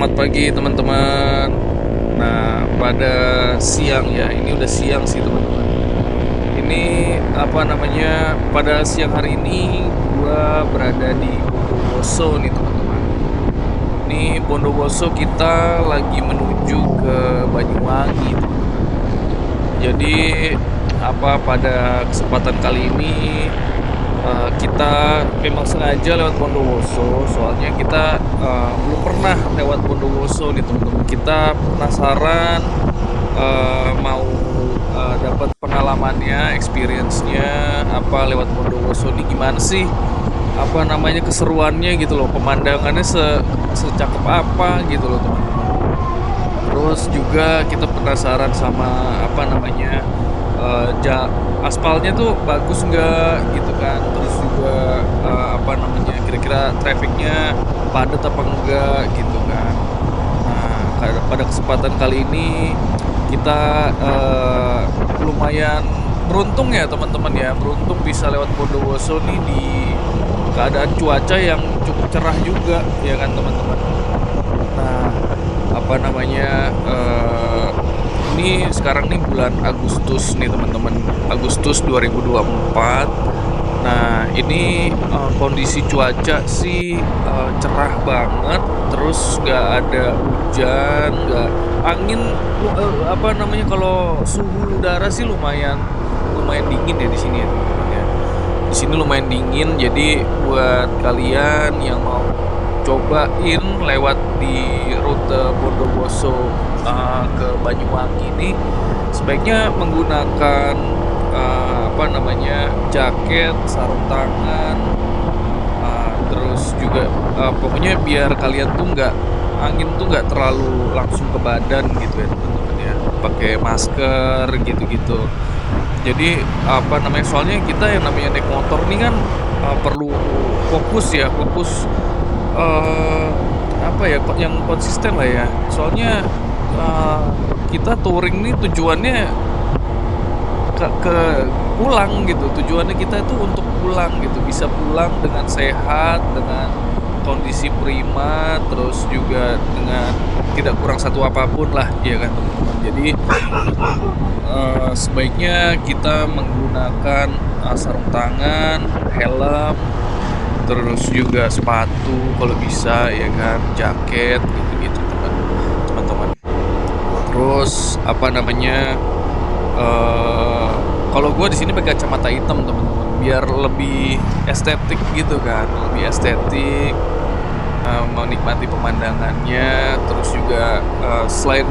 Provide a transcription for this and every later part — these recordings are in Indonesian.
Selamat pagi teman-teman. Nah, pada siang ya, ini udah siang sih teman-teman. Ini apa namanya? Pada siang hari ini gua berada di Bondowoso nih teman-teman. Ini Bondowoso kita lagi menuju ke Banyuwangi teman-teman. Jadi pada kesempatan kali ini kita memang sengaja lewat Bondowoso, soalnya kita belum pernah lewat Bondowoso nih teman-teman. Kita penasaran mau dapat pengalamannya, experience-nya apa lewat Bondowoso ini gimana sih? Apa namanya keseruannya gitu loh, pemandangannya secakep apa gitu loh teman-teman. Terus juga kita penasaran sama apa namanya aspalnya tuh bagus nggak gitu kan. Terus juga apa namanya kira-kira trafficnya padat apa enggak gitu kan. Nah, pada kesempatan kali ini kita lumayan beruntung ya teman-teman ya, beruntung bisa lewat Bondowoso nih di keadaan cuaca yang cukup cerah juga ya kan teman-teman. Nah, apa namanya ini sekarang nih bulan Agustus nih teman-teman, Agustus 2024. Nah ini kondisi cuaca sih cerah banget, terus nggak ada hujan, nggak angin, apa namanya kalau suhu udara sih lumayan lumayan dingin ya di sini ya teman-teman ya. Di sini lumayan dingin, jadi buat kalian yang mau cobain lewat di rute Bondowoso ke Banyuwangi ini sebaiknya menggunakan apa namanya jaket, sarung tangan, terus juga pokoknya biar kalian tuh angin tuh nggak terlalu langsung ke badan gitu ya teman-teman ya, pakai masker gitu-gitu. Jadi apa namanya, soalnya kita yang namanya naik motor nih kan perlu fokus ya, fokus apa ya, yang konsisten lah ya. Soalnya kita touring nih tujuannya ke pulang gitu. Tujuannya kita itu untuk pulang gitu, bisa pulang dengan sehat, dengan kondisi prima, terus juga dengan tidak kurang satu apapun lah, ya kan teman-teman. Jadi sebaiknya kita menggunakan sarung tangan, helm, terus juga sepatu kalau bisa ya kan, jaket gitu-gitu teman-teman. Terus apa namanya kalau gue di sini pakai kacamata hitam teman-teman, biar lebih estetik gitu kan, lebih estetik, menikmati pemandangannya. Terus juga selain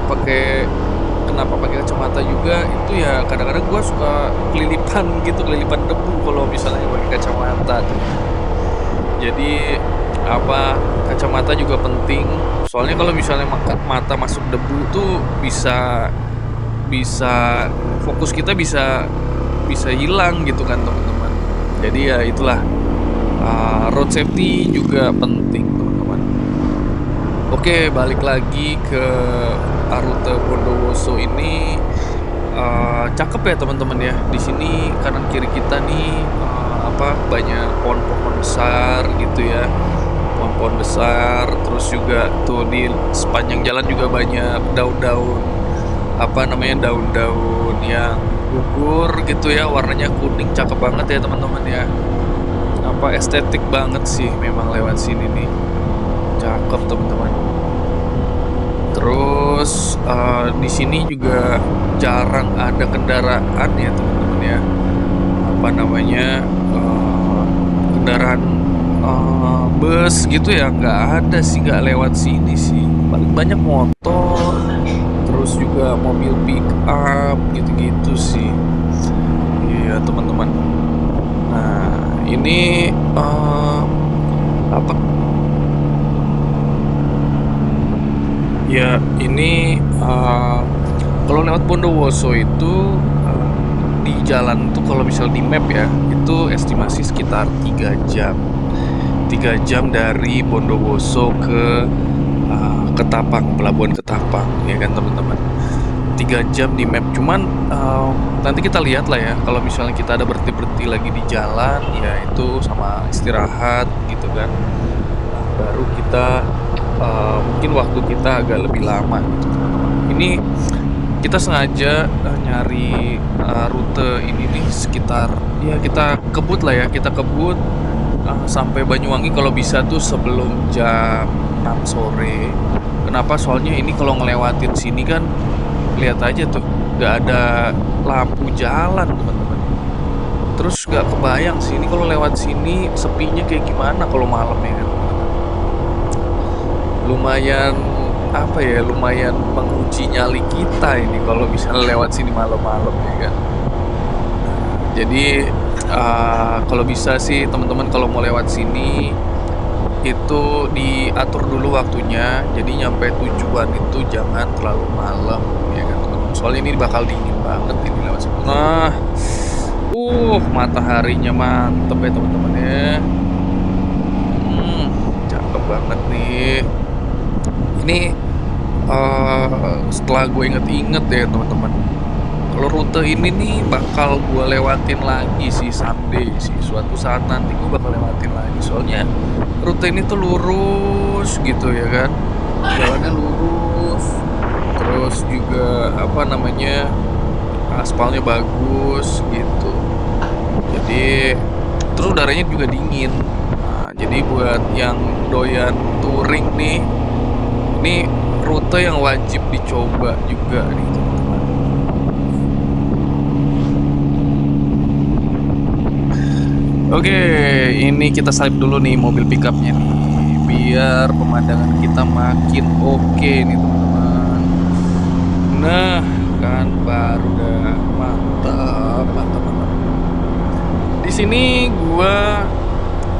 kenapa pakai kacamata juga itu ya, kadang-kadang gue suka kelilipan debu kalau misalnya pakai kacamata tuh. Jadi kacamata juga penting, soalnya kalau misalnya mata masuk debu tuh bisa fokus kita bisa hilang gitu kan teman-teman. Jadi ya itulah, road safety juga penting teman-teman. Oke, balik lagi ke rute Bondowoso ini. Cakep ya teman-teman ya. Di sini kanan kiri kita nih banyak pohon-pohon besar gitu ya. Pohon-pohon besar, terus juga tuh di sepanjang jalan juga banyak daun-daun, daun-daun yang gugur gitu ya, warnanya kuning, cakep banget ya teman-teman ya. Estetik banget sih memang lewat sini nih. Cakep teman-teman. Terus di sini juga jarang ada kendaraan ya teman-teman ya. Kendaraan bus gitu ya, nggak ada sih, nggak lewat sini sih. Paling banyak motor, terus juga mobil pick up gitu-gitu sih. Iya teman-teman. Nah ini apa ya, ini kalau lewat Bondowoso itu di jalan tuh kalau misal di map ya, itu estimasi sekitar 3 jam dari Bondowoso ke Ketapang, Pelabuhan Ketapang ya kan teman-teman. 3 jam di map, cuman nanti kita lihat lah ya, kalau misalnya kita ada berhenti lagi di jalan ya, itu sama istirahat gitu kan. Nah, baru kita mungkin waktu kita agak lebih lama gitu, teman-teman. Ini kita sengaja, nyari, rute ini nih sekitar ya kita kebut lah ya, kita kebut, sampai Banyuwangi kalau bisa tuh sebelum jam 6 sore. Kenapa? Soalnya ini kalau ngelewatin sini kan lihat aja tuh, nggak ada lampu jalan, teman-teman. Terus nggak kebayang sih ini kalau lewat sini sepinya kayak gimana kalau malam ya kan, teman-teman. Lumayan, apa ya, lumayan menguji nyali kita ini kalau misalnya lewat sini malam-malam ya kan. Jadi, kalau bisa sih teman-teman kalau mau lewat sini, itu diatur dulu waktunya, jadi nyampe tujuan itu jangan terlalu malam, ya kan teman-teman. Soalnya ini bakal dingin banget ini lewat sini. Nah, mataharinya mantep ya teman-teman ya. Cakep banget nih. Ini, setelah gue inget-inget ya teman-teman, kalau rute ini nih bakal gue lewatin lagi sih someday sih, suatu saat nanti gue bakal lewatin lagi. Soalnya rute ini tuh lurus gitu ya kan, jalannya lurus, terus juga apa namanya, aspalnya bagus gitu. Jadi terus udaranya juga dingin. Nah, jadi buat yang doyan touring nih, ini rute yang wajib dicoba juga nih teman-teman. Oke, ini kita salip dulu nih mobil pickupnya nih, biar pemandangan kita makin oke nih teman-teman. Nah, kan baru dah mantap, mantap, mantap. Di sini gua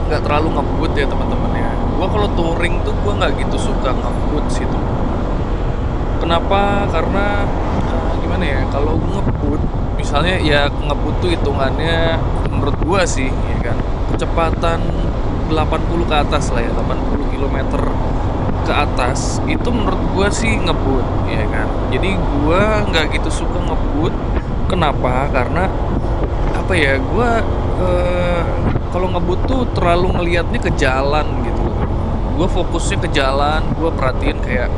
nggak terlalu ngebut ya teman-teman ya. Gua kalau touring tuh gua nggak gitu suka ngebut sih teman-teman. Kenapa? Karena gimana ya? Kalau ngebut, misalnya ya ngebut tuh hitungannya menurut gua sih, ya kan, kecepatan 80 ke atas lah ya, 80 kilometer ke atas itu menurut gua sih ngebut, ya kan. Jadi gua nggak gitu suka ngebut. Kenapa? Karena apa ya? Gua kalau ngebut tuh terlalu ngelihatnya ke jalan gitu loh. Gua fokusnya ke jalan, gua perhatiin kayak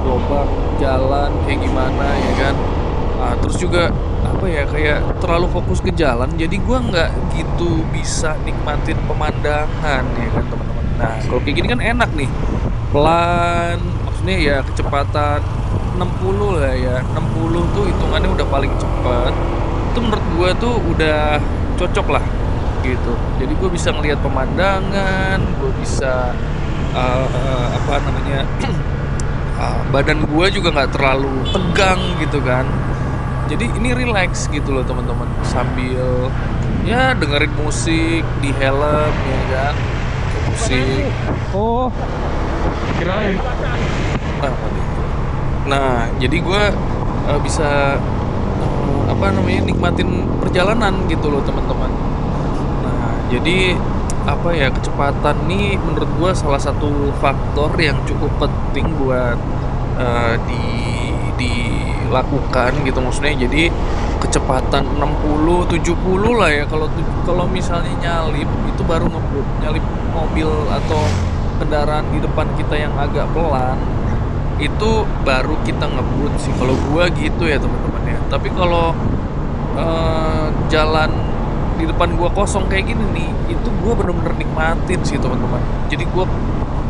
lubang jalan kayak gimana ya kan. Terus juga apa ya, kayak terlalu fokus ke jalan jadi gua nggak gitu bisa nikmatin pemandangan ya kan teman-teman. Nah kalau kayak gini kan enak nih, pelan, maksudnya ya kecepatan 60 lah ya, 60 tuh hitungannya udah paling cepat. Itu menurut gua tuh udah cocok lah gitu. Jadi gue bisa ngelihat pemandangan, gue bisa apa namanya, badan gue juga nggak terlalu tegang gitu kan. Jadi ini relax gitu loh teman-teman, sambil ya dengerin musik di helm ya kan, musik. Oh, kirain. Apa nih? Nah jadi gue bisa apa namanya, nikmatin perjalanan gitu loh teman-teman. Nah jadi apa ya, kecepatan nih menurut gue salah satu faktor yang cukup penting buat dilakukan gitu, maksudnya. Jadi kecepatan 60 70 lah ya, kalau misalnya nyalip itu baru ngebut, nyalip mobil atau kendaraan di depan kita yang agak pelan itu baru kita ngebut sih kalau gua gitu ya teman-teman ya. Tapi kalau jalan di depan gua kosong kayak gini nih, itu gua bener-bener nikmatin sih teman-teman. Jadi gua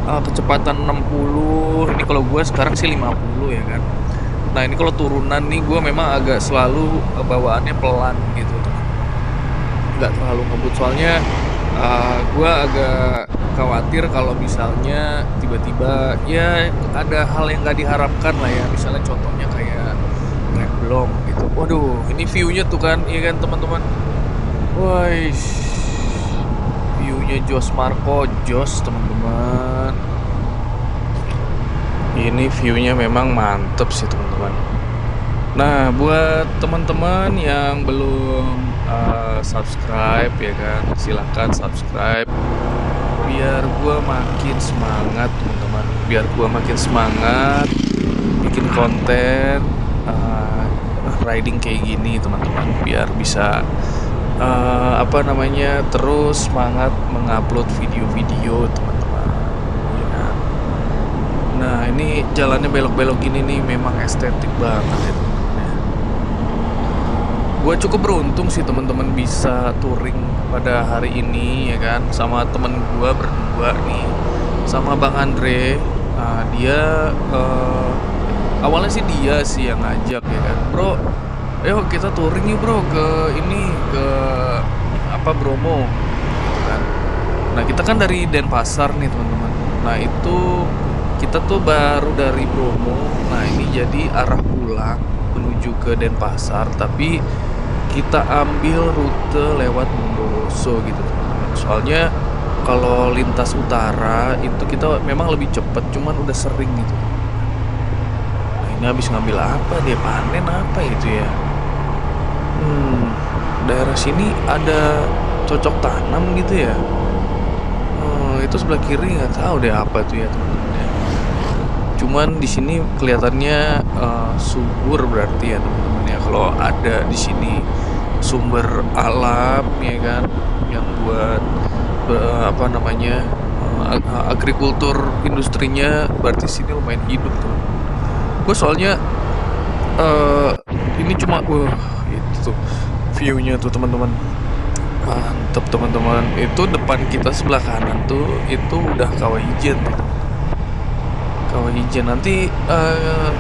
kecepatan 60, ini kalau gua sekarang sih 50 ya kan. Nah ini kalau turunan nih gua memang agak selalu bawaannya pelan gitu teman, nggak terlalu ngebut. Soalnya gua agak khawatir kalau misalnya tiba-tiba ya ada hal yang nggak diharapkan lah ya, misalnya contohnya kayak remblong gitu. Waduh ini viewnya tuh kan, iya kan teman-teman. Wah, viewnya Jos Marco, Jos teman-teman. Ini viewnya memang mantep sih teman-teman. Nah buat teman-teman yang belum subscribe ya kan, silahkan subscribe biar gua makin semangat teman-teman, biar gua makin semangat bikin konten riding kayak gini teman-teman, biar bisa apa namanya, terus semangat mengupload video-video teman-teman ya kan? Nah ini jalannya belok-belok gini nih memang estetik banget ya teman-teman ya. Gue cukup beruntung sih teman-teman bisa touring pada hari ini ya kan, sama temen gue berdua nih, sama Bang Andre. Nah, dia awalnya sih dia sih yang ngajak ya kan, bro. Ayo kita touring yuk bro ke ini ke apa Bromo gitu kan. Nah kita kan dari Denpasar nih teman-teman. Nah itu kita tuh baru dari Bromo. Nah ini jadi arah pulang menuju ke Denpasar, tapi kita ambil rute lewat Bondowoso gitu teman-teman. Soalnya kalau lintas utara itu kita memang lebih cepat, cuman udah sering gitu. Nah ini habis ngambil apa dia, panen apa itu ya? Daerah sini ada cocok tanam gitu ya. Itu sebelah kiri nggak tahu deh apa tuh ya teman-teman ya. Cuman di sini kelihatannya subur berarti ya teman-teman ya. Kalau ada di sini sumber alam ya kan, yang buat apa namanya agrikultur industrinya, berarti sini lumayan hidup tuh. Gue soalnya ini cuma itu tuh view-nya tuh teman-teman. Mantep teman-teman. Itu depan kita sebelah kanan tuh itu udah Kawah Ijen tuh. Kawah Ijen nanti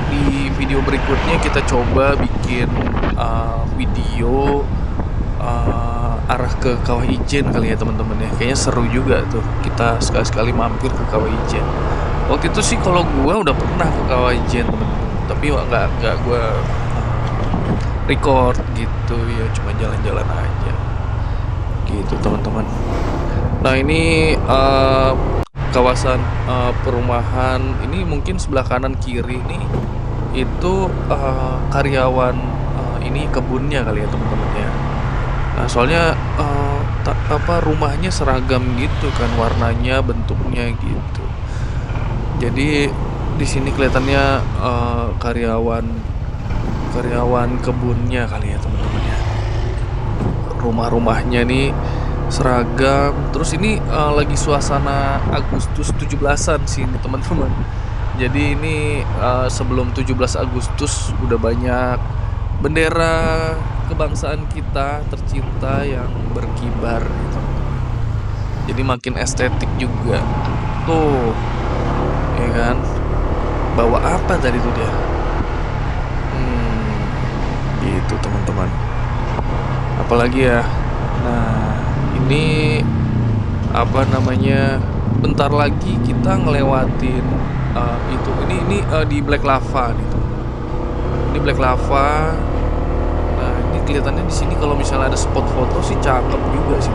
di video berikutnya kita coba bikin video arah ke Kawah Ijen kali ya teman-teman ya. Kayaknya seru juga tuh kita sekali-sekali mampir ke Kawah Ijen. Waktu itu sih kalau gua udah pernah ke Kawah Ijen teman-teman, tapi nggak gua record gitu ya, cuma jalan-jalan aja gitu teman-teman. Nah ini kawasan perumahan ini mungkin sebelah kanan kiri nih itu karyawan ini kebunnya kali ya teman-teman ya. Nah soalnya rumahnya seragam gitu kan, warnanya bentuknya gitu. Jadi di sini kelihatannya karyawan kebunnya kali ya teman-teman ya. Rumah-rumahnya nih seragam. Terus ini lagi suasana Agustus 17-an sih ini teman-teman. Jadi ini sebelum 17 Agustus udah banyak bendera kebangsaan kita tercinta yang berkibar gitu. Jadi makin estetik juga. Tuh. Ya kan? Bawa apa tadi tuh dia? Gitu teman-teman. Apalagi ya. Nah, ini apa namanya? Bentar lagi kita ngelewatin itu. Ini di Black Lava gitu. Ini Black Lava. Nah, ini kelihatannya di sini kalau misalnya ada spot foto sih cakep juga sih.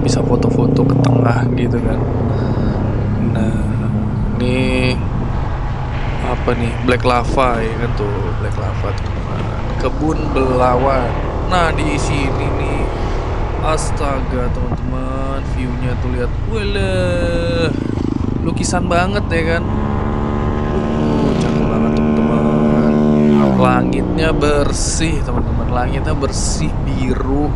Bisa foto-foto ke tengah gitu kan. Nah, ini apa nih, Black Lava ya kan tuh, Black Lava teman-teman. Kebun Belawan. Nah di sini nih, astaga teman-teman, viewnya tuh lihat, walah, lukisan banget ya kan. Cakep banget teman-teman. Langitnya bersih teman-teman, langitnya bersih biru,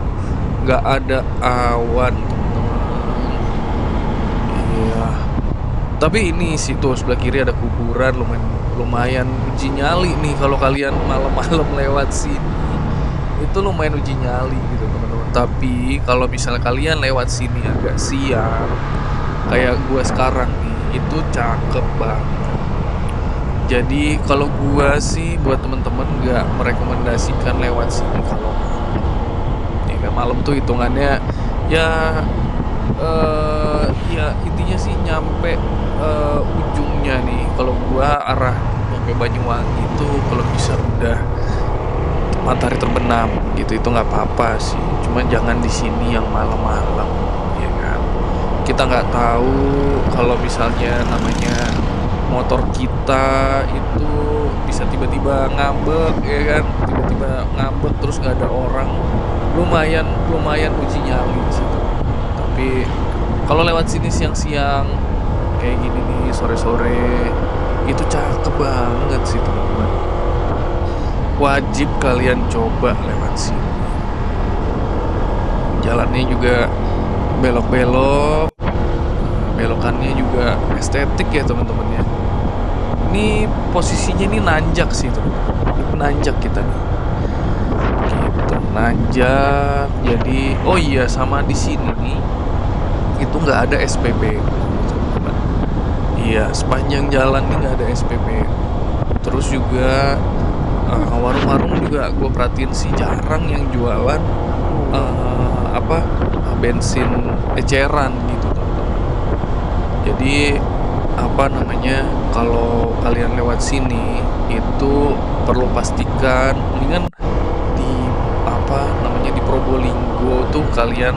nggak ada awan teman-teman. Iya. Tapi ini sih tuh sebelah kiri ada kuburan, lumayan uji nyali nih kalau kalian malam-malam lewat sini. Itu lumayan uji nyali gitu teman-teman. Tapi kalau misalnya kalian lewat sini agak siang, kayak gua sekarang nih, itu cakep banget. Jadi kalau gua sih buat teman-teman nggak merekomendasikan lewat sini kalau malam. Ya kan malam tuh hitungannya ya ya intinya sih nyampe ujungnya nih. Kalau gua arah nyampe Banyuwangi itu kalau bisa udah matahari terbenam gitu, itu nggak apa-apa sih. Cuman jangan di sini yang malam-malam ya kan. Kita nggak tahu kalau misalnya namanya motor kita itu bisa tiba-tiba ngambek ya kan, tiba-tiba ngambek terus nggak ada orang, lumayan uji nyali di situ. Tapi kalau lewat sini siang-siang kayak gini nih, sore-sore, itu cakep banget sih teman-teman. Wajib kalian coba lewat sini. Jalannya juga belok-belok, belokannya juga estetik ya teman-teman ya. Ini posisinya ini nanjak sih tuh, nanjak kita nih. Gitu, nanjak. Jadi, oh iya sama di sini nih itu nggak ada SPB. Iya, sepanjang jalan ini nggak ada SPB. Terus juga warung-warung juga gue perhatiin sih jarang yang jualan bensin eceran gitu teman-teman. Jadi apa namanya, kalau kalian lewat sini itu perlu pastikan mendingan di apa namanya di Probolinggo tuh kalian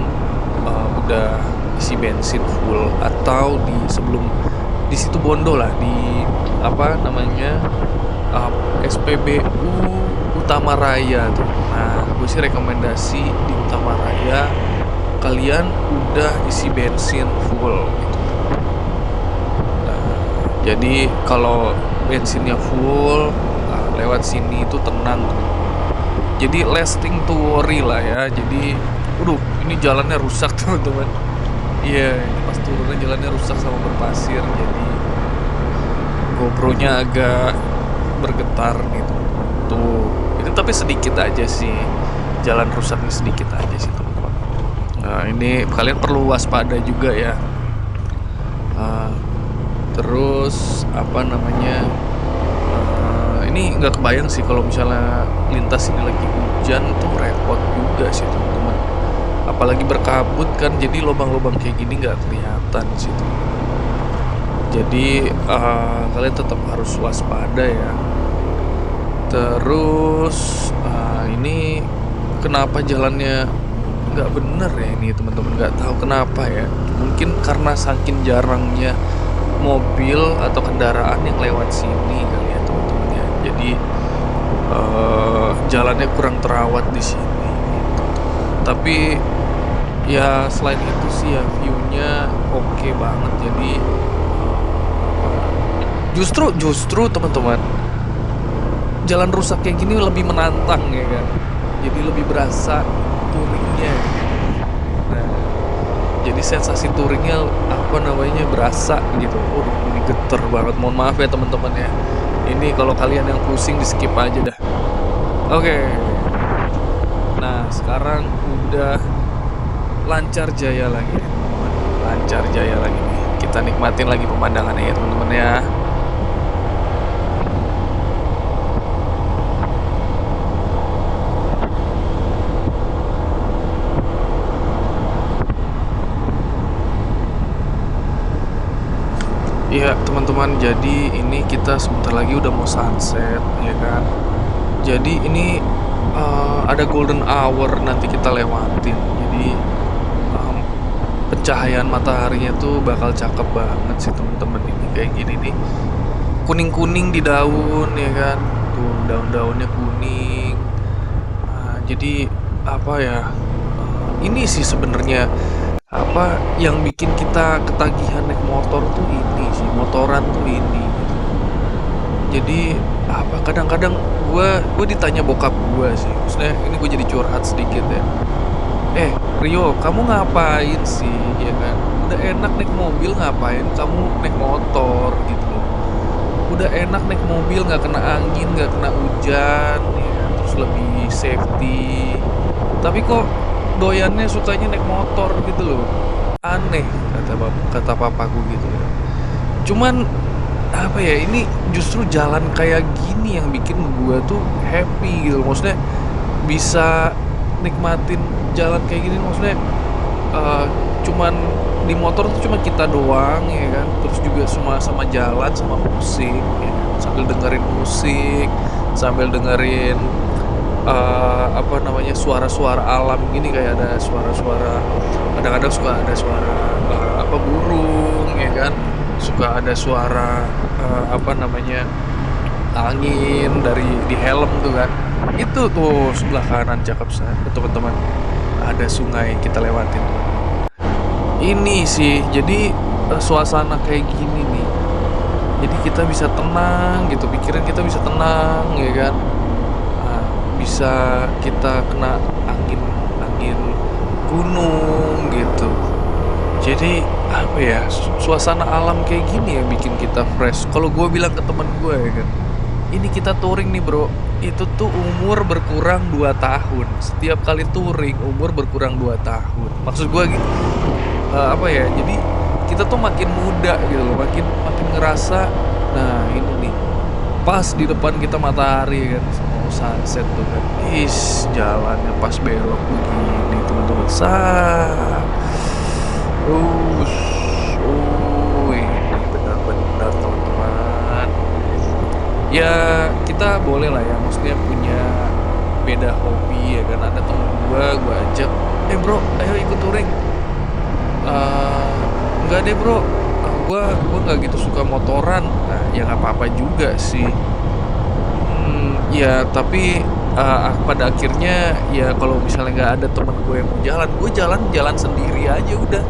udah isi bensin full, atau di sebelum di situ Bondo lah, di apa namanya SPBU Utama Raya tuh. Nah, gue sih rekomendasi di Utama Raya kalian udah isi bensin full gitu. Nah, jadi kalau bensinnya full, lewat sini itu tenang. Jadi lasting to worry lah ya. Jadi, ini jalannya rusak teman-teman. Iya, ini pas turunnya jalannya rusak sama berpasir. Jadi GoPro-nya agak bergetar gitu. Tuh, ini tapi sedikit aja sih. Jalan rusaknya sedikit aja sih teman-teman. Nah, ini kalian perlu waspada juga ya. Terus apa namanya? Ini nggak kebayang sih kalau misalnya lintas ini lagi hujan tuh repot juga sih teman-teman. Apalagi berkabut kan, jadi lubang-lubang kayak gini nggak kelihatan sih teman-teman. Jadi kalian tetap harus waspada ya. Terus ini kenapa jalannya nggak bener ya ini teman-teman, nggak tahu kenapa ya. Mungkin karena saking jarangnya mobil atau kendaraan yang lewat sini kali ya teman-teman ya. Jadi jalannya kurang terawat di sini gitu. Tapi ya selain itu sih ya view-nya oke banget. Jadi justru teman-teman, jalan rusak kayak gini lebih menantang ya kan. Jadi lebih berasa touringnya. Nah, jadi sensasi touringnya apa namanya berasa gitu. Ini geter banget. Mohon maaf ya teman-teman ya. Ini kalau kalian yang pusing di skip aja dah. Oke. Nah, sekarang udah lancar jaya lagi ya, teman-teman. Lancar jaya lagi nih. Kita nikmatin lagi pemandangannya ya teman-teman ya. Iya teman-teman, jadi ini kita sebentar lagi udah mau sunset ya kan. Jadi ini ada golden hour nanti kita lewatin. Jadi pencahayaan mataharinya tuh bakal cakep banget sih teman-teman. Ini kayak gini nih, kuning-kuning di daun ya kan. Tuh daun-daunnya kuning. Jadi apa ya, ini sih sebenarnya apa yang bikin kita ketagihan naik motor tuh ini sih, motoran tuh ini gitu. Jadi apa, kadang-kadang gue ditanya bokap gue sih, maksudnya ini gue jadi curhat sedikit ya. Rio, kamu ngapain sih ya kan, udah enak naik mobil ngapain kamu naik motor gitu loh. Udah enak naik mobil nggak kena angin, nggak kena hujan ya kan? Terus lebih safety, tapi kok doyannya sukanya naik motor gitu loh. Aneh kata papaku gitu ya. Cuman apa ya, ini justru jalan kayak gini yang bikin gua tuh happy gitu. Maksudnya bisa nikmatin jalan kayak gini, maksudnya cuman di motor tuh cuma kita doang ya kan. Terus juga sama jalan sama musik ya kan? Sambil dengerin musik, sambil dengerin apa namanya, suara-suara alam gini, kayak ada suara-suara, kadang-kadang suka ada suara burung ya kan, suka ada suara apa namanya, angin dari di helm tuh kan. Itu tuh sebelah kanan cakep banget teman-teman, ada sungai kita lewatin. Ini sih jadi suasana kayak gini nih, jadi kita bisa tenang gitu, pikiran kita bisa tenang ya kan. Bisa kita kena angin gunung gitu. Jadi apa ya, suasana alam kayak gini yang bikin kita fresh. Kalau gue bilang ke temen gue ya kan, ini kita touring nih bro, itu tuh umur berkurang 2 tahun. Setiap kali touring umur berkurang 2 tahun. Maksud gue gitu, apa ya, jadi kita tuh makin muda gitu loh, makin makin ngerasa. Nah ini nih, pas di depan kita matahari kan, mau sunset tuh kan, jalannya pas belok begini teman-teman, us, ini benar-benar teman-teman. Ya kita boleh lah ya, maksudnya punya beda hobi ya kan. Ada temen gue ajak, bro, ayo ikut touring. Enggak deh bro, gua nggak gitu suka motoran. Nah ya nggak apa-apa juga sih. Ya tapi pada akhirnya ya kalau misalnya nggak ada teman gue yang mau jalan, gue jalan sendiri aja udah.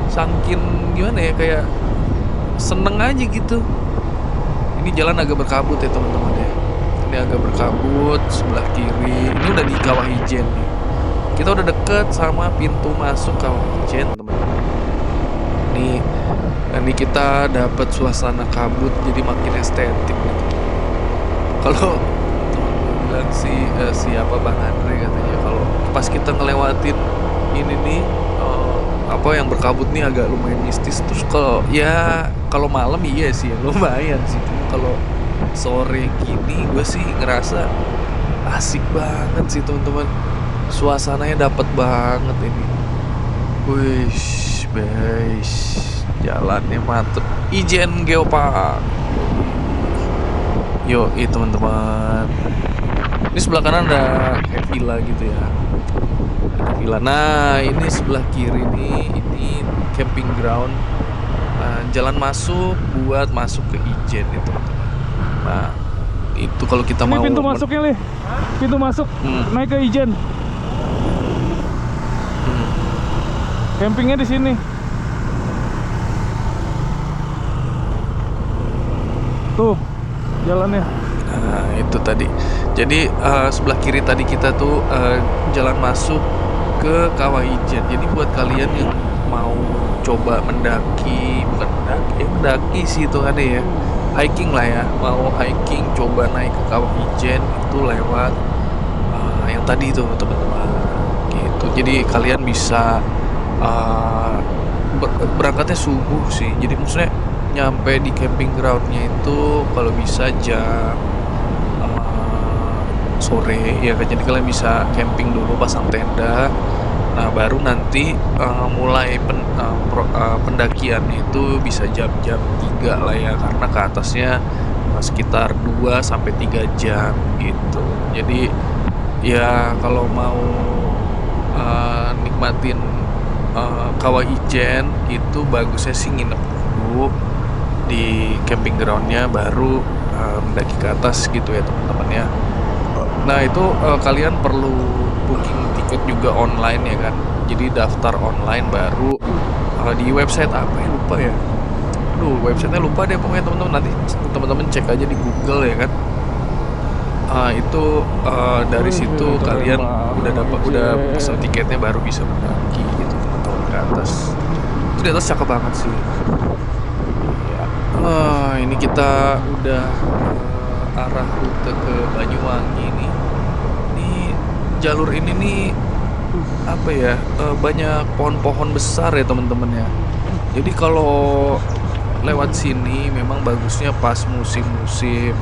Sangkin gimana ya, kayak seneng aja gitu. Ini jalan agak berkabut ya teman-teman ya. Ini agak berkabut sebelah kiri. Ini udah di Kawah Ijen nih. Kita udah deket sama pintu masuk Kawah Ijen teman-teman. Ini kita dapat suasana kabut jadi makin estetik nih. Kalau bilang siapa Bang Andre katanya kalau pas kita ngelewatin ini nih apa yang berkabut nih agak lumayan mistis. Terus kalau malam iya sih ya, lumayan sih. Kalau sore gini gue sih ngerasa asik banget sih teman-teman. Suasananya dapat banget ini. Wih, guys, jalannya mantep. Ijen Geopark. Yo, teman-teman. Ini sebelah kanan ada kayak villa gitu ya. Ada villa. Nah, ini sebelah kiri nih, ini camping ground. Jalan masuk buat masuk ke Ijen itu, teman-teman. Nah, itu kalau kita ini mau. Ini pintu masuknya, Lih. Pintu masuk naik ke Ijen. Campingnya di sini. Tuh jalannya. Nah, itu tadi. Jadi sebelah kiri tadi kita tuh jalan masuk ke Kawah Ijen. Jadi buat kalian yang mau coba mendaki, bukan mendaki sih itu kan ya. Hiking lah ya. Mau hiking, coba naik ke Kawah Ijen itu lewat yang tadi tuh teman-teman. Gitu. Jadi kalian bisa berangkatnya subuh sih. Jadi maksudnya nyampe di camping groundnya itu kalau bisa jam sore ya kan. Jadi kalian bisa camping dulu, pasang tenda. Nah baru nanti mulai pendakian itu bisa jam-jam 3 lah ya, karena ke atasnya sekitar 2-3 jam gitu. Jadi ya kalau mau nikmatin Kawah Ijen itu bagusnya sih nginep dulu di camping groundnya, baru mendaki ke atas gitu ya teman-teman ya. Nah itu kalian perlu booking tiket juga online ya kan. Jadi daftar online baru di website apa ya, lupa ya. Aduh, websitenya lupa deh pokoknya teman-teman. Nanti teman-teman cek aja di Google ya kan. Itu dari situ kalian udah pesan tiketnya baru bisa mendaki gitu teman-teman ke atas. Itu di atas cakep banget sih. Ini kita udah arah rute ke Banyuwangi nih. Ini jalur ini nih apa ya, banyak pohon-pohon besar ya teman-teman ya. Jadi kalau lewat sini memang bagusnya pas musim-musim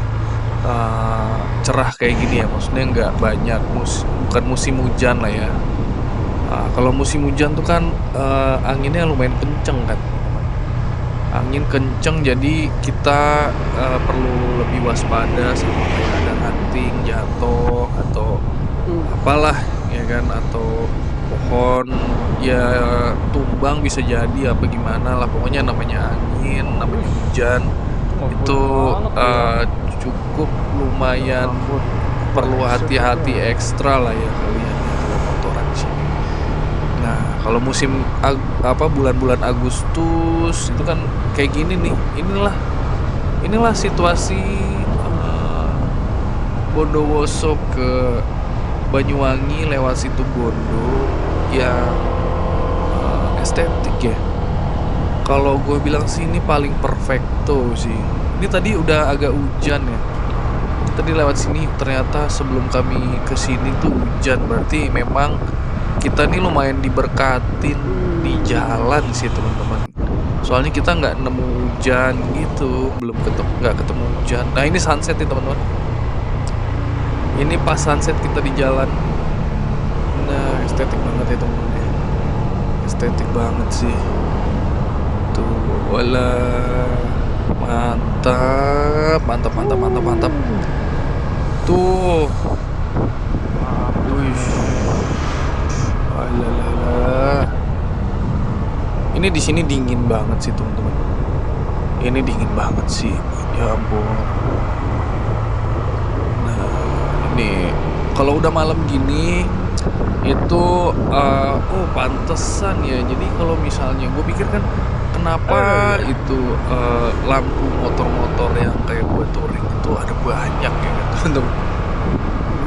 cerah kayak gini ya. Maksudnya nggak banyak bukan musim hujan lah ya. Kalau musim hujan tuh kan anginnya lumayan kenceng kan. Angin kenceng, jadi kita perlu lebih waspada sama kayak ada ranting jatuh atau apalah ya kan, atau pohon ya tumbang bisa jadi apa gimana lah. Pokoknya namanya angin, namanya hujan itu cukup lumayan perlu hati-hati ekstra lah ya kalian kalau motoran di sini. Nah, kalau musim bulan-bulan Agustus itu kan kayak gini nih. Inilah situasi Bondowoso ke Banyuwangi lewat situ Bondo yang estetik ya. Kalau gue bilang sih ini paling perfecto sih. Ini tadi udah agak hujan ya. Tadi lewat sini ternyata sebelum kami ke sini tuh hujan. Berarti memang kita nih lumayan diberkatin di jalan sih teman-teman. Soalnya kita nggak nemu hujan gitu, belum ketemu nggak ketemu hujan. Nah ini sunset nih teman-teman. Ini pas sunset kita di jalan. Nah estetik banget ya teman-teman ya. Estetik banget sih. Tuh, wala mantap, mantap, mantap, mantap, mantap. Tuh, wih, alalala. Ini di sini dingin banget sih teman-teman. Ini dingin banget sih, ya ampun. Nah, ini kalau udah malam gini itu oh pantesan ya. Jadi kalau misalnya gue pikir kan kenapa itu lampu motor-motor yang kayak buat touring itu ada banyak ya kan, teman-teman.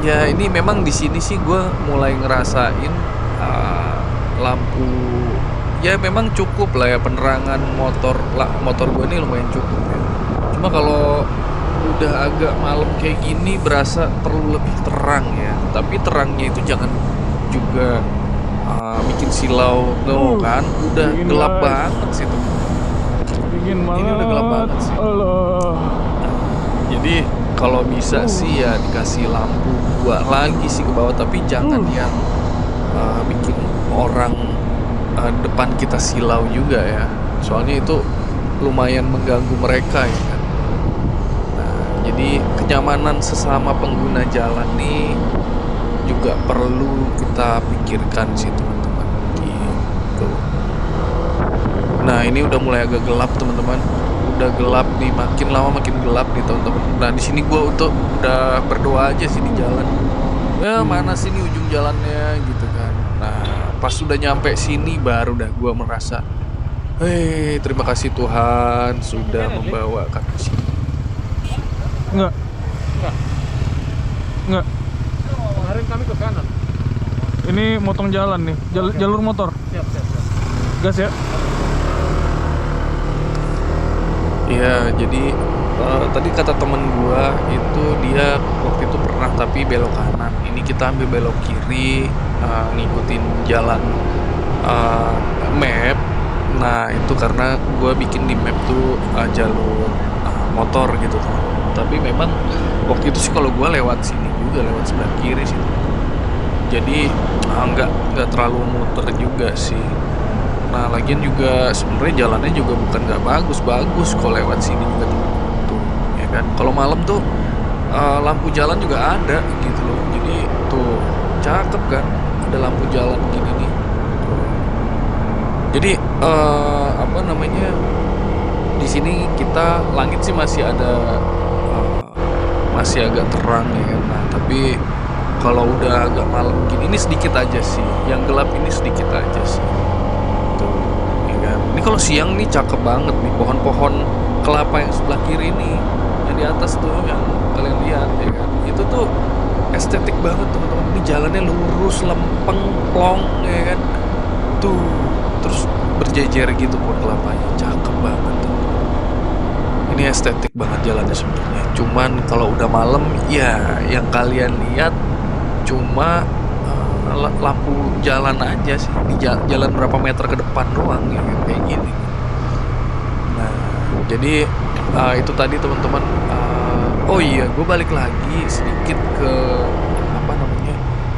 Ya ini memang di sini sih gue mulai ngerasain lampu ya memang cukup lah ya, penerangan motor gue ini lumayan cukup ya. Cuma kalau udah agak malam kayak gini berasa perlu lebih terang ya. Tapi terangnya itu jangan juga bikin silau tuh kan. Udah dingin gelap banget. banget sih tuh. Dingin banget. Ini udah gelap banget sih. Allah. Jadi kalau bisa sih ya dikasih lampu 2 lagi sih ke bawah, tapi jangan yang bikin orang depan kita silau juga ya. Soalnya itu lumayan mengganggu mereka ya kan. Nah, jadi kenyamanan sesama pengguna jalan nih juga perlu kita pikirkan sih teman-teman gitu. Nah ini udah mulai agak gelap teman-teman, udah gelap nih, makin lama makin gelap nih teman-teman. Nah di sini gue udah berdoa aja sih di jalan. Ya mana sih nih ujung jalannya gitu kan. Nah pas udah nyampe sini baru dah gue merasa, hei terima kasih Tuhan sudah membawakan ke sini. Enggak. Enggak. Kemarin kami ke kanan. Ini motong jalan nih, jalur motor. Siap. Gas ya. Iya, jadi tadi kata temen gua itu dia waktu itu pernah tapi belok kanan. Ini kita ambil belok kiri, ngikutin jalan map. Nah itu karena gua bikin di map tuh jalur motor gitu teman. Tapi memang waktu itu sih kalau gua lewat sini juga, lewat sebelah kiri sih. Jadi nggak terlalu muter juga sih. Nah lagian juga sebenarnya jalannya juga bukan nggak bagus kalau lewat sini juga tuh ya kan. Kalau malam tuh lampu jalan juga ada gitu loh, jadi tuh cakep kan, ada lampu jalan gini nih tuh. Jadi apa namanya, di sini kita langit sih masih ada masih agak terang ya kan. Nah tapi kalau udah agak malam gini ini sedikit aja sih, yang gelap ini sedikit aja sih. Ini kalau siang nih cakep banget nih, pohon-pohon kelapa yang sebelah kiri nih, yang di atas tuh yang kalian lihat ya kan, itu tuh estetik banget teman-teman. Ini jalannya lurus, lempeng, plong ya kan, tuh terus berjejer gitu pohon kelapanya, cakep banget tuh. Ini estetik banget jalannya sebenarnya. Cuman kalau udah malam ya yang kalian lihat cuma lampu jalan aja sih, di jalan berapa meter ke depan doang ya kayak gini. Nah jadi itu tadi teman-teman. Oh iya, gue balik lagi sedikit ke apa namanya,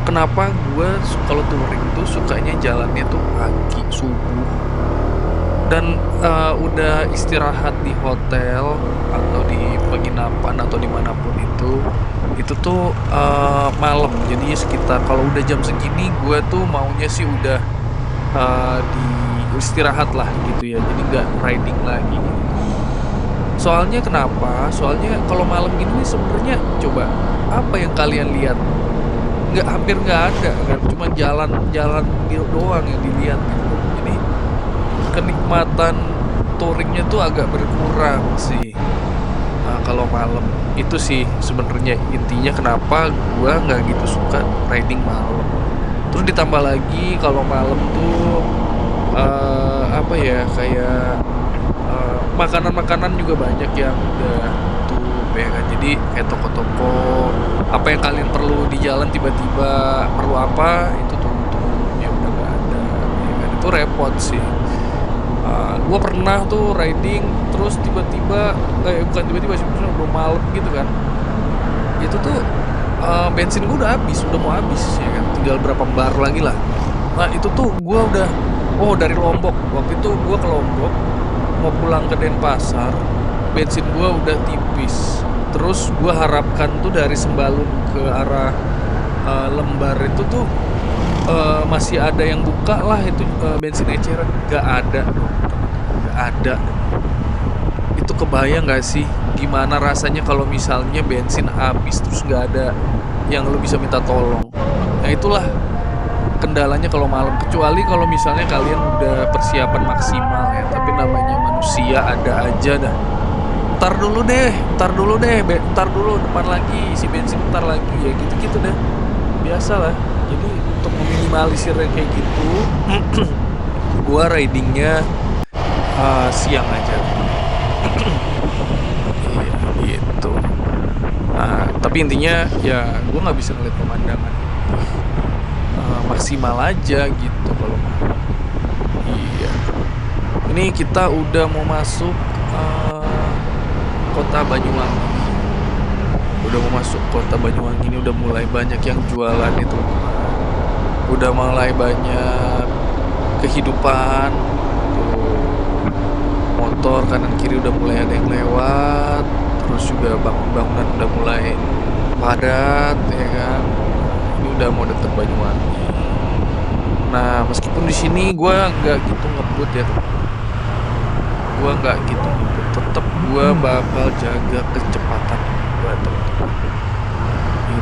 kenapa gue kalau touring tuh sukanya jalannya tuh pagi subuh, dan udah istirahat di hotel atau di penginapan atau dimanapun itu tuh malam. Jadi sekitar kalau udah jam segini gue tuh maunya sih udah di istirahat lah gitu ya, jadi nggak riding lagi gitu. Soalnya kenapa? Soalnya kalau malam gini sebenarnya coba apa yang kalian lihat? Hampir nggak ada kan, cuma jalan doang yang dilihat gitu. Jadi kenikmatan touringnya tuh agak berkurang sih. Nah, kalau malam itu sih sebenarnya intinya kenapa gua nggak gitu suka riding malam. Terus ditambah lagi kalau malam tuh apa ya, kayak makanan-makanan juga banyak yang udah tutup ya kan. Jadi kayak toko-toko apa yang kalian perlu di jalan tiba-tiba perlu apa itu tutup, ya udah gak ada ya kan. Itu repot sih. Gue pernah tuh riding terus tiba-tiba bukan tiba-tiba sih, maksudnya udah malam gitu kan. Itu tuh bensin gue udah habis, udah mau habis ya kan, tinggal berapa bar lagi lah. Nah itu tuh gue udah dari Lombok, waktu itu gue ke Lombok mau pulang ke Denpasar, bensin gue udah tipis. Terus gue harapkan tuh dari Sembalun ke arah Lembar itu tuh masih ada yang buka lah itu bensin eceran. Gak ada dong, gak ada. Itu kebayang gak sih gimana rasanya kalau misalnya bensin habis terus gak ada yang lu bisa minta tolong. Nah itulah kendalanya kalau malam, kecuali kalau misalnya kalian udah persiapan maksimal ya. Tapi namanya manusia ada aja dah. Ntar dulu deh, ntar dulu depan lagi isi bensin, ntar lagi ya gitu-gitu deh. Biasa lah. Jadi untuk meminimalisir kayak gitu, gua ridingnya siang aja. Iya gitu. Nah, tapi intinya ya gue nggak bisa ngeliat pemandangan maksimal aja gitu kalau malam. Iya. Ini kita udah mau masuk kota Banyuwangi. Udah mau masuk kota Banyuwangi, ini udah mulai banyak yang jualan itu. Udah mulai banyak kehidupan. Tuh, motor kanan kiri udah mulai ada yang lewat. Terus juga bangunan udah mulai padat ya kan. Ini udah mau deket Banyuwangi. Nah meskipun di sini gue nggak gitu ngebut ya, gue nggak gitu ngebut, tetap gue bakal jaga kecepatan gue teman-teman.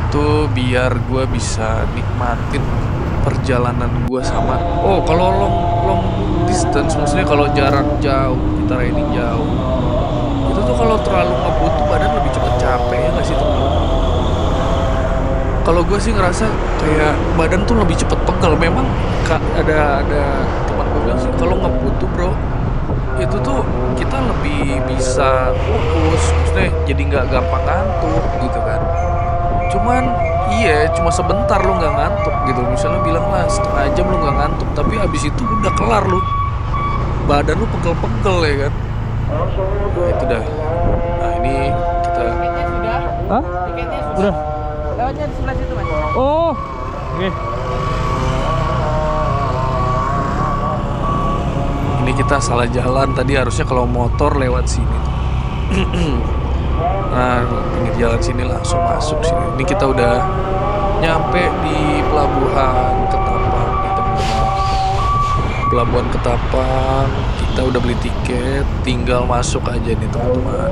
Itu biar gue bisa nikmatin perjalanan gue sama. Oh kalau long distance, maksudnya kalau jarak jauh, kita riding jauh, itu tuh kalau terlalu ngebut tuh badan lebih cepet capek ya nggak sih teman-teman? Kalau gue sih ngerasa kayak badan tuh lebih cepet pegel. Memang ada teman gue bilang sih kalau ngebut tuh bro, itu tuh kita lebih bisa fokus, maksudnya jadi nggak gampang ngantuk gitu kan. Cuman iya, cuma sebentar lu nggak ngantuk gitu. Misalnya bilang lah setengah jam lu nggak ngantuk, tapi abis itu udah kelar lu, badan lu pegel-pegel ya kan. Nah itu dah. Nah ini kita Tiketnya sudah? Hah? Tiketnya sudah? Udah. Lewatnya di sebelah situ, Mas. Oh. Oke. Ini kita salah jalan tadi, harusnya kalau motor lewat sini. Nah, pinggir jalan sini langsung masuk sini. Ini kita udah nyampe di Pelabuhan Ketapang nih teman-teman. Pelabuhan Ketapang, kita udah beli tiket, tinggal masuk aja nih teman-teman.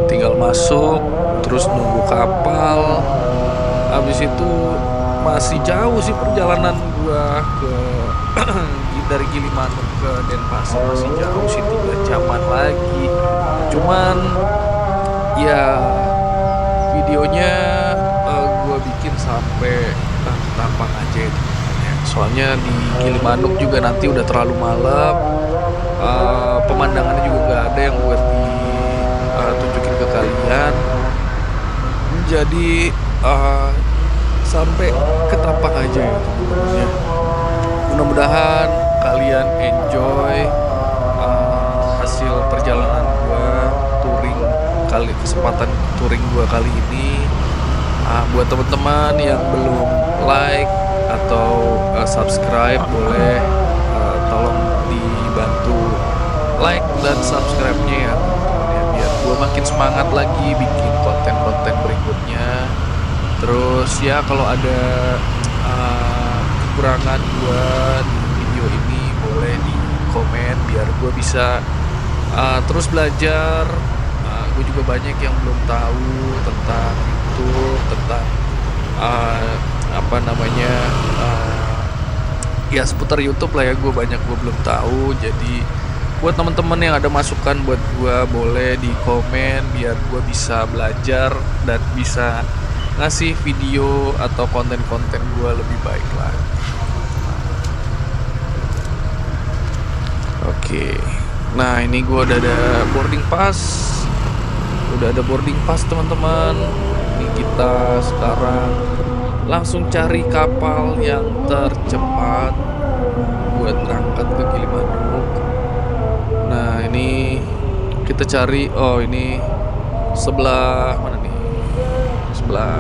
Tinggal masuk, terus nunggu kapal. Habis itu masih jauh sih perjalanan gua ke dari Gilimanuk ke Denpasar, masih jauh sih 3 jaman lagi. Cuman ya videonya gue bikin sampai Ketapang aja ya teman-teman ya. Soalnya di Gilimanuk juga nanti udah terlalu malam, pemandangannya juga nggak ada yang buat ditunjukin ke kalian. Jadi sampai Ketapang aja ya teman-teman ya. Mudah-mudahan kalian enjoy hasil perjalanan gua kesempatan touring gua kali ini. Buat teman-teman yang belum like atau subscribe, boleh tolong dibantu like dan subscribe-nya ya teman-teman ya, biar gua makin semangat lagi bikin konten-konten berikutnya. Terus ya kalau ada kekurangan gua di video ini boleh di komen biar gua bisa terus belajar. Gue juga banyak yang belum tahu tentang YouTube, tentang ya seputar YouTube lah ya. Gue belum tahu. Jadi buat teman-teman yang ada masukan buat gue, boleh di komen biar gue bisa belajar dan bisa ngasih video atau konten-konten gue lebih baik lagi. Oke. Nah, ini gua udah ada boarding pass. Udah ada boarding pass, teman-teman. Ini kita sekarang langsung cari kapal yang tercepat buat berangkat ke Gilimanuk. Nah, ini kita cari, oh ini sebelah mana nih? Sebelah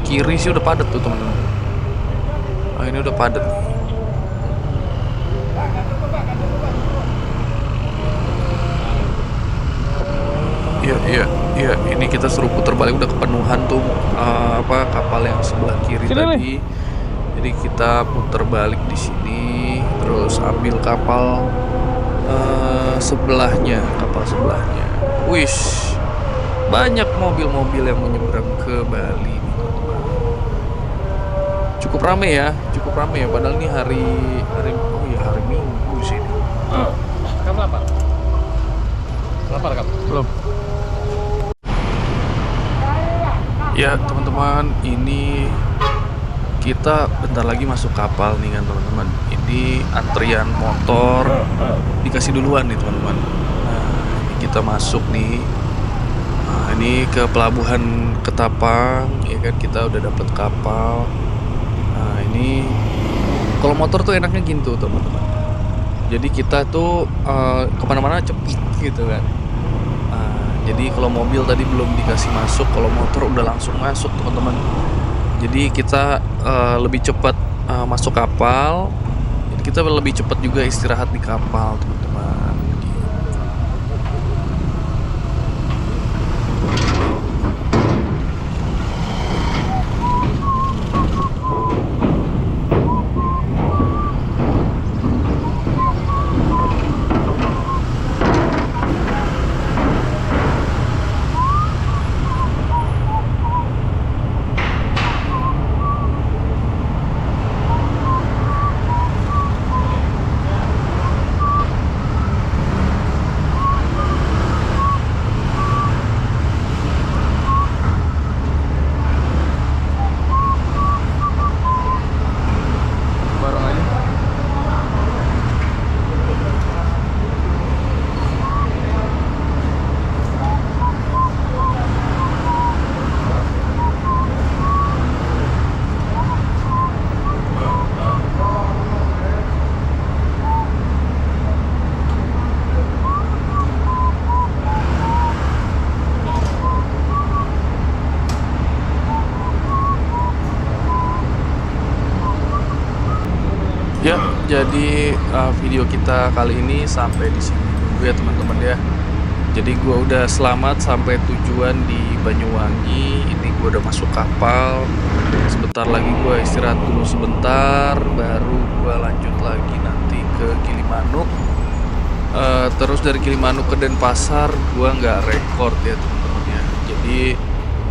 kiri sih udah padat tuh, teman-teman. Oh, ini udah padat nih. Iya, ini kita suruh putar balik, udah kepenuhan tuh kapal yang sebelah kiri Sini tadi. nih. Jadi kita putar balik di sini, terus ambil kapal sebelahnya, kapal sebelahnya. Wish, banyak mobil-mobil yang menyeberang ke Bali nih, teman-teman. Cukup rame ya. Padahal ini hari Minggu sih. Kamu lapar? Lapar kamu? Belum. Ya teman-teman, ini kita bentar lagi masuk kapal nih kan teman-teman. Ini antrian motor dikasih duluan nih teman-teman. Nah, ini kita masuk nih. Nah, ini ke pelabuhan Ketapang, ya kan, kita udah dapet kapal. Nah, ini kalau motor tuh enaknya gitu teman-teman. Jadi kita tuh kemana-mana cepet gitu kan. Jadi kalau mobil tadi belum dikasih masuk, kalau motor udah langsung masuk teman-teman. Jadi kita lebih cepat masuk kapal. Jadi kita lebih cepat juga istirahat di kapal teman-teman. Bareng aja. Ya, jadi video kita kali ini sampai di sini dulu ya teman-teman ya. Jadi gua udah selamat sampai tujuan di Banyuwangi. Ini gua udah masuk kapal. Sebentar lagi gua istirahat dulu sebentar, baru gua lanjut lagi nanti ke Gilimanuk. Terus dari Gilimanuk ke Denpasar gua nggak rekord ya teman-teman ya. Jadi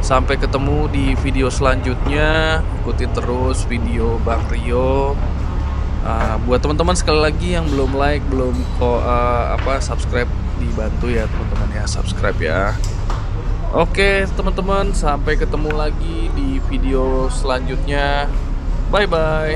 sampai ketemu di video selanjutnya. Ikuti terus video Bang Rio. Buat teman-teman sekali lagi yang belum like, belum subscribe, dibantu ya teman-teman ya, subscribe ya. Oke teman-teman, sampai ketemu lagi di video selanjutnya. Bye bye.